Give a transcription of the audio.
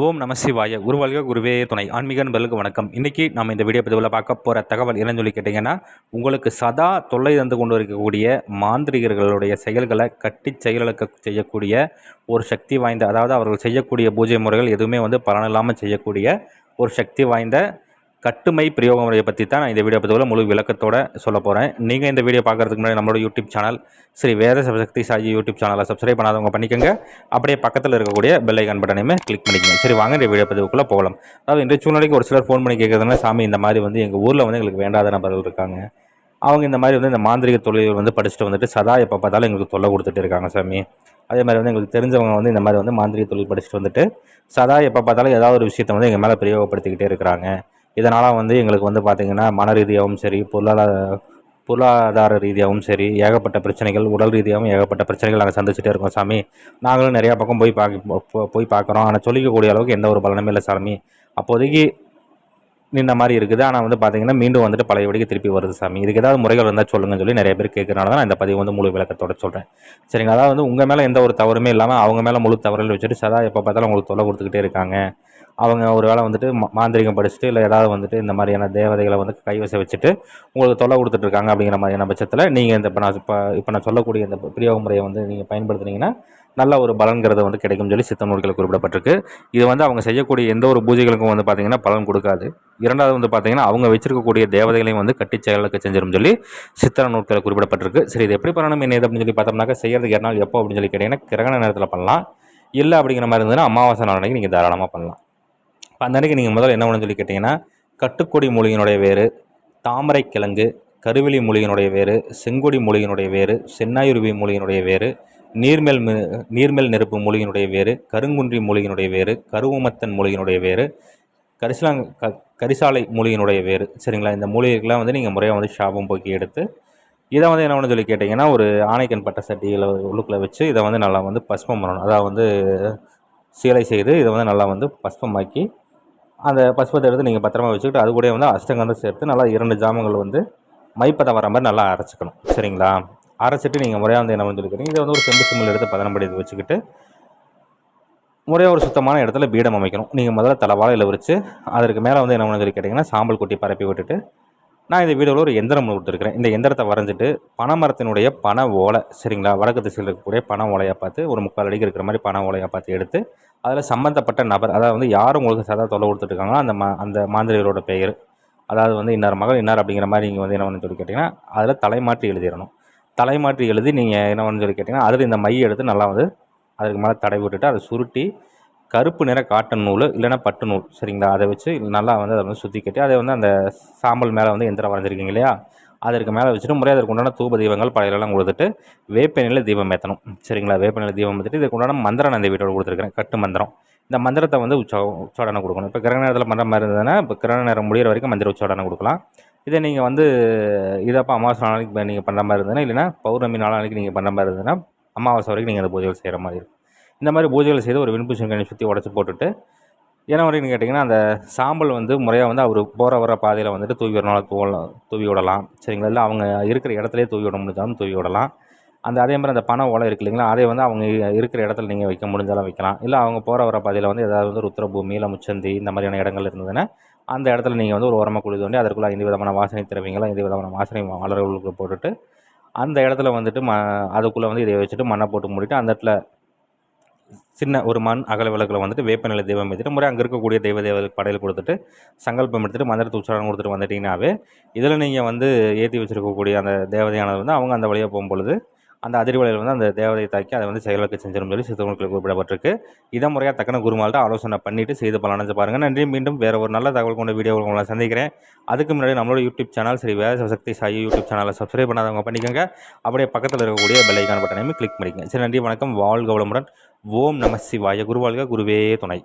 ஓம் நம சிவாய குருவாழ்க குருவே துணை ஆன்மீக நண்பர்களுக்கு வணக்கம். இன்றைக்கி நம்ம இந்த வீடியோ பதிவில் பார்க்க போகிற தகவல் என்னன்னு சொல்லி கேட்டிங்கன்னா, உங்களுக்கு சதா தொல்லை தந்து கொண்டு இருக்கக்கூடிய மாந்திரிகர்களுடைய செயல்களை கட்டி செயலிழக்க செய்யக்கூடிய ஒரு சக்தி வாய்ந்த, அதாவது அவர்கள் செய்யக்கூடிய பூஜை முறைகள் எதுவுமே பலனில்லாமல் செய்யக்கூடிய ஒரு சக்தி வாய்ந்த கட்டுமை பிரயோக முறையை பற்றி தான் நான் இந்த வீடியோ பதிவில் முழு விளக்கத்தோடு சொல்ல போகிறேன். நீங்கள் இந்த வீடியோ பார்க்குறதுக்கு முன்னாடி நம்மளோட யூடியூப் சேனல் ஸ்ரீ வேத சக்தி சாயி யூடியூப் சேனலை சப்ஸ்கிரைப் பண்ணாதவங்க பண்ணிக்கோங்க. அப்படியே பக்கத்தில் இருக்கக்கூடிய பெல் ஐக்கான் பட்டனையுமே கிளிக் பண்ணிக்கோங்க. சரி, வாங்க இந்த வீடியோ பதிவுக்குள்ளே போகலாம். அதாவது இன்றைய சூழ்நிலைக்கு ஒரு சிலர் ஃபோன் பண்ணி கேட்குறதுனா, சாமி இந்த மாதிரி எங்கள் ஊரில் எங்களுக்கு வேண்டாத நபர்கள் இருக்காங்க, அவங்க இந்த மாதிரி இந்த மாந்திரிக தொழில்கள் படிச்சுட்டு சதா எப்போ பார்த்தாலும் எங்களுக்கு தொல்லை கொடுத்துட்டு இருக்காங்க சாமி. அதே மாதிரி எங்களுக்கு தெரிஞ்சவங்க இந்த மாதிரி மாந்திரிக தொழில் படிச்சுட்டு சதா எப்போ பார்த்தாலும் ஏதாவது ஒரு விஷயத்தை எங்கள் மேலே பிரயோகப்படுத்திக்கிட்டே இருக்கிறாங்க. இதனால் எங்களுக்கு பார்த்திங்கன்னா மன ரீதியாகவும் சரி, பொருளாதார ரீதியாகவும் சரி, ஏகப்பட்ட பிரச்சனைகள், உடல் ரீதியாகவும் ஏகப்பட்ட பிரச்சனைகள் நாங்கள் சந்திச்சுட்டே இருக்கோம் சாமி. நாங்களும் நிறையா பக்கம் போய் பார்க்குறோம். ஆனால் சொல்லிக்கக்கூடிய அளவுக்கு எந்த ஒரு பலனுமே இல்லை சாமி. அப்போதைக்கு நின்ன மாதிரி இருக்குது, ஆனால் பார்த்திங்கன்னா மீண்டும் பழையபடிக்கு திருப்பி வருது சாமி. இதுக்கு ஏதாவது முறைகள் இருந்தால் சொல்லுங்கன்னு சொல்லி நிறைய பேர் கேட்குறனால தான் நான் இந்த பதிவு முழு விளக்கத்தோடு சொல்கிறேன். சரிங்களா? அதாவது உங்கள் மேலே எந்த ஒரு தவறுமே இல்லாமல் அவங்க மேலே முழு தவறுகள் வச்சுட்டு சதா எப்போ பார்த்தாலும் உங்களுக்கு தொல்லை கொடுத்துக்கிட்டே இருக்காங்க. அவங்க ஒரு வேளை மாந்திரிகம் படிச்சுட்டு இல்லை ஏதாவது இந்த மாதிரியான தேவதைகளை கைவசம் வச்சுட்டு உங்களுக்கு தொல்லை கொடுத்துட்ருக்காங்க. அப்படிங்கிற மாதிரியான பட்சத்தில் நீங்கள் இப்போ நான் சொல்லக்கூடிய இந்த பிரயோக முறையை நீங்கள் பயன்படுத்துனீங்கன்னா நல்ல ஒரு பலன்கிறது கிடைக்கும் சொல்லி சித்த நூல்களில் குறிப்பிடப்பட்டிருக்கு. இது அவங்க செய்யக்கூடிய எந்த ஒரு பூஜைகளுக்கும் பார்த்திங்கன்னா பலன் கொடுக்காது. இரண்டாவது பார்த்திங்கன்னா அவங்க வச்சிருக்கக்கூடிய தேவதைகளையும் கட்டி செயலுக்கு செஞ்சிடும் சொல்லி சித்திர நூல்களில் குறிப்பிடப்பட்டிருக்கு. சரி, இது எப்படி பண்ணணும் என்ன அப்படின்னு சொல்லி பார்த்தோம்னாக்கா, செய்யறதுக்கு நாள் எப்போ அப்படின்னு சொல்லி கேட்டிங்கன்னா, கிரகண நேரத்தில் பண்ணலாம். இல்லை அப்படிங்கிற மாதிரி இருந்ததுன்னா அமாவாசை நாள் அன்றைக்கி நீங்கள் தாராளமாக பண்ணலாம். இப்போ அந்த அன்றைக்கி நீங்கள் முதல்ல என்ன பண்ணணும்னு சொல்லி கேட்டிங்கன்னா, கட்டுக்கொடி மூலிகையினுடைய வேறு, தாமரை கிழங்கு, கருவிழி மூலிகையினுடைய வேறு, செங்கொடி மூலிகையினுடைய வேறு, சென்னாயுருவி மூலிகையினுடைய வேறு, நீர்மேல் நெருப்பு மூலிகையினுடைய வேறு, கருங்குன்றி மூலிகையினுடைய வேறு, கருவமத்தன் மூலிகையினுடைய வேறு, கரிசாலை மூலிகையினுடைய வேறு. சரிங்களா? இந்த மூலிகைகள்லாம் நீங்கள் முறையாக ஷாபம் போக்கி எடுத்து இதை என்ன பண்ணு சொல்லி கேட்டிங்கன்னா, ஒரு ஆணைக்கன் பட்டை சட்டியில் உள்ளுக்குள்ளே வச்சு இதை நல்லா பஸ்பம் பண்ணணும். அதாவது சீலை செய்து இதை நல்லா பஸ்பமாக்கி அந்த பஸ்பத்தை எடுத்து நீங்கள் பத்திரமா வச்சுக்கிட்டு அது கூட அஷ்டகந்தம் சேர்த்து நல்லா 2 ஜாமங்கள் மைப்பதம் வர மாதிரி நல்லா அரைச்சிக்கணும். சரிங்களா? அரைச்சிட்டு நீங்கள் முறையாக என்ன சொல்லி கேட்டிங்க, இதை ஒரு செம்பு சிம்மில் எடுத்து பதனப்படி வச்சுக்கிட்டு முறையாக ஒரு சுத்தமான இடத்துல பீடம் அமைக்கணும். நீங்கள் முதல்ல தலைவாழையில் விரித்து அதற்கு மேலே என்ன பண்ணு சொல்லி கேட்டிங்கன்னா, சாம்பல் கொட்டி பரப்பி விட்டுட்டு, நான் இந்த வீடியோவில் ஒரு எந்திரம் கொடுத்துருக்கிறேன். இந்த எந்திரத்தை வரைஞ்சிட்டு பனைமரத்தினுடைய பனை ஓலை, சரிங்களா, வடக்கு திசையில் இருக்கக்கூடிய பனை ஓலையாக பார்த்து ஒரு 3/4 அடிக்கு இருக்கிற மாதிரி பனை ஓலையாக பார்த்து எடுத்து அதில் சம்மந்தப்பட்ட நபர், அதாவது யாரும் உங்களுக்கு சதா தொலை கொடுத்துட்ருக்காங்களோ அந்த மாந்திரிகளோட பெயர், அதாவது இன்னார் மகள் இன்னார் அப்படிங்கிற மாதிரி நீங்கள் என்ன சொல்லி கேட்டிங்கன்னா, அதில் தலைமாற்றி எழுதிடணும். தலைமாற்றி எழுதி நீங்கள் என்ன சொல்லி கேட்டிங்கன்னா, அதில் இந்த மையை எடுத்து நல்லா அதுக்கு மேலே தடை விட்டுட்டு அதை சுருட்டி கருப்பு நிற காட்டன் நூல் இல்லைன்னா பட்டு நூல், சரிங்களா, அதை வச்சு நல்லா அதை சுற்றி கட்டி அதை அந்த சாம்பல் மேலே எந்திரம் வரைஞ்சிருக்கீங்க இல்லையா, அதற்கு மேலே வச்சுட்டு முறையாக அதற்கு உண்டான தூப தீபங்கள் பழையெல்லாம் கொடுத்துட்டு வேப்பெண்ணில் தீபம் ஏற்றணும். சரிங்களா? வேப்பெண்ணில் தீபம் ஏற்றிட்டு இதுக்கு உண்டான மந்திரம் நான் இந்த வீட்டோடு கொடுத்துருக்கிறேன், கட்டு மந்திரம். இந்த மந்திரத்தை உச்சாடனை கொடுக்கணும். இப்போ கிரகண நேரத்தில் பண்ணுற மாதிரி இருந்ததுன்னா இப்போ கிரகண நேரம் முடிகிற வரைக்கும் மந்திர உச்சாடனை கொடுக்கலாம். இதை நீங்கள் இதப்போ அமாவாசை நாளைக்கு நீங்கள் பண்ணுற மாதிரி இருந்ததுன்னா, இல்லைன்னா பௌர்ணமி நாளைக்கு நீங்கள் பண்ணுற மாதிரி இருந்ததுன்னா அமாவாசை வரைக்கும் நீங்கள் அந்த பூஜைகள் செய்கிற மாதிரி இருக்கும். இந்த மாதிரி பூஜைகள் செய்து ஒரு விண்பூசணி சுற்றி உடச்சி போட்டுட்டு என்ன வரைக்கும் கேட்டிங்கன்னா, அந்த சாம்பல் முறையாக அவர் போகிற வர பாதையில் தூவி வரனால தூவி விடலாம். சரிங்களா? இல்லை அவங்க இருக்கிற இடத்துலேயே தூவி விட முடிஞ்சாலும் தூவி விடலாம். அதே மாதிரி அந்த பனை ஓலை இருக்கு இல்லைங்களா, அதை அவங்க இருக்கிற இடத்துல நீங்கள் வைக்க முடிஞ்சாலும் வைக்கலாம். இல்லை அவங்க போகிற வர பாதையில் ஏதாவது ருத்ரபூமி இல்லை முச்சந்தி இந்த மாதிரியான இடங்கள் இருந்ததுன்னா அந்த இடத்துல நீங்கள் ஒரு உரமாக குழி தோண்டி அதற்குள்ளே 5 விதமான வாசனை திரவியங்களை 5 விதமான வாசனை மலர்களுக்கு போட்டுட்டு அந்த இடத்துல அதுக்குள்ளே இதை வச்சுட்டு மண்ணை போட்டு மூடிட்டு அந்த இடத்துல சின்ன ஒரு மண் அகல விளக்கில் வேப்பநிலை தெய்வம் ஏற்றிட்டு முறை அங்கே இருக்கக்கூடிய தெய்வங்களுக்கு படையல் கொடுத்துட்டு சங்கல்பம் எடுத்துகிட்டு மந்திரத்தை உச்சாரணம் கொடுத்துட்டு வந்துட்டிங்கனாவே இதில் நீங்கள் ஏற்றி வச்சுருக்கக்கூடிய அந்த தேவதையானது அவங்க அந்த வழியாக போகும்பொழுது அந்த அதிர்வலையில் அந்த தேவதையை தாக்கி அதை செயலுக்கு செஞ்சிடும் சொல்லி சித்தவங்களுக்கு குறிப்பிடப்பட்டிருக்கு. இதை முறையாக தக்கன குருமால்கிட்ட ஆலோசனை பண்ணிவிட்டு செய்து பலனஞ்சு பாருங்கள். நன்றி. மீண்டும் வேறு ஒரு நல்ல தகவல் கொண்ட வீடியோ உங்களை சந்திக்கிறேன். அதுக்கு முன்னாடி நம்மளோட யூடியூப் சேனல் ஸ்ரீ வேத சக்தி சாயி யூடியூப் சேனலை சப்ஸ்கிரைப் பண்ணாதவங்க பண்ணிக்கோங்க. அப்படியே பக்கத்தில் இருக்கக்கூடிய பெல் ஐக்கான் பட்டனையுமே கிளிக் பண்ணிக்கங்க. சரி, நன்றி, வணக்கம், வாழ்க வளமுடன். ஓம் நம சிவாய. குருவாழ்க குருவே துணை.